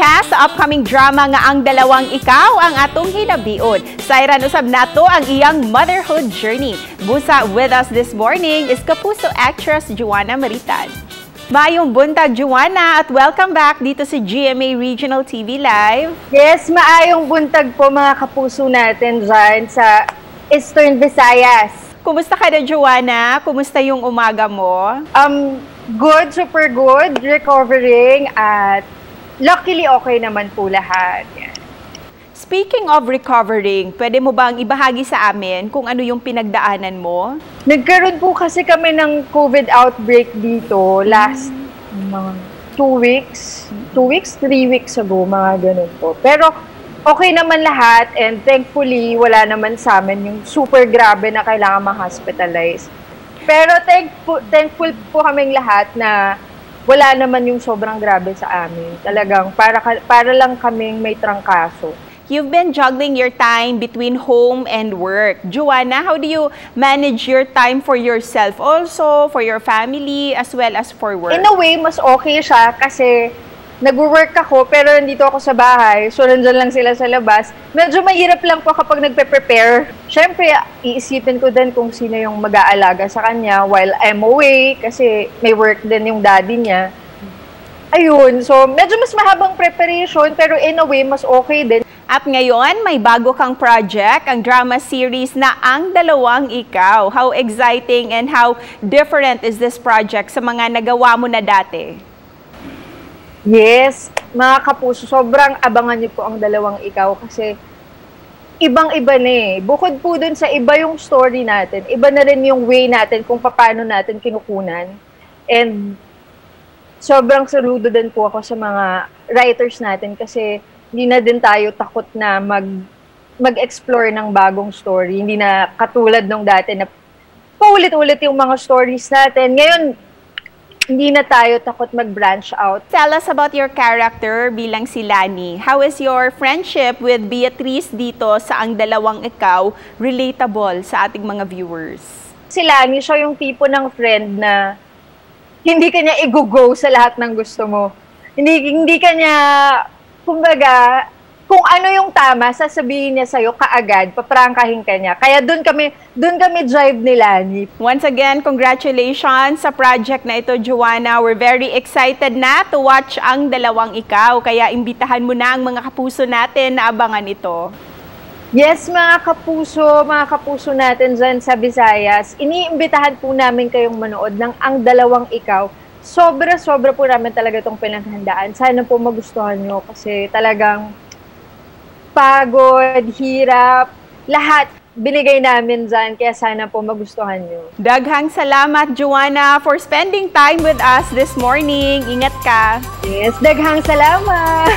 cast sa upcoming drama nga ang Dalawang Ikaw ang atong hinabion. Sayran usab nato ang iyang motherhood journey. Busa with us this morning is Kapuso actress Joanna Maritan. Maayong buntag, Joanna, at welcome back dito sa GMA Regional TV Live. Yes, maayong buntag po mga kapuso natin dyan sa Eastern Visayas. Kumusta ka na, Joanna? Kumusta yung umaga mo? Good, super good, recovering, at luckily okay naman po lahat. Yan. Speaking of recovering, pwede mo bang ibahagi sa amin kung ano yung pinagdaanan mo? Nagkaroon po kasi kami ng COVID outbreak dito last mga 2 weeks, 3 weeks ago, mga ganun po. Pero okay naman lahat, and thankfully wala naman sa amin yung super grabe na kailangan ma-hospitalize. Pero thankful po kaming lahat na wala naman yung sobrang grabe sa amin. Talagang para lang kaming may trangkaso. You've been juggling your time between home and work. Joanna, how do you manage your time for yourself also, for your family, as well as for work? In a way, mas okay siya kasi nag-work ako pero nandito ako sa bahay. So, nandyan lang sila sa labas. Medyo mahirap lang po kapag nagpe-prepare. Siyempre, iisipin ko din kung sino yung mag-aalaga sa kanya while I'm away kasi may work din yung daddy niya. Ayun. So, medyo mas mahabang preparation pero in a way, mas okay din. At ngayon, may bago kang project, ang drama series na Ang Dalawang Ikaw. How exciting and how different is this project sa mga nagawa mo na dati? Yes, mga kapuso, sobrang abangan niyo po Ang Dalawang Ikaw kasi ibang-iba na eh. Bukod po dun sa iba yung story natin, iba na rin yung way natin kung paano natin kinukunan. And sobrang saludo din po ako sa mga writers natin kasi hindi na din tayo takot na mag-explore ng bagong story. Hindi na katulad nung dati na paulit-ulit yung mga stories natin. Ngayon, hindi na tayo takot mag-branch out. Tell us about your character bilang si Lani. How is your friendship with Beatrice dito sa Ang Dalawang Ikaw relatable sa ating mga viewers? Si Lani, siya yung tipo ng friend na hindi kanya i-go sa lahat ng gusto mo. Hindi kanya, kumbaga, kung ano yung tama, sasabihin niya sa'yo kaagad, paprangkahin ka niya. Kaya doon kami drive ni Lani. Once again, congratulations sa project na ito, Joanna. We're very excited na to watch Ang Dalawang Ikaw. Kaya imbitahan mo na ang mga kapuso natin na abangan ito. Yes, mga kapuso natin dyan sa Visayas, iniimbitahan po namin kayong manood ng Ang Dalawang Ikaw. Sobra po namin talaga itong pinaghandaan. Sana po magustuhan nyo kasi talagang pagod, hirap, lahat binigay namin dyan. Kaya sana po magustuhan nyo. Daghang salamat, Joanna, for spending time with us this morning. Ingat ka. Yes, daghang salamat.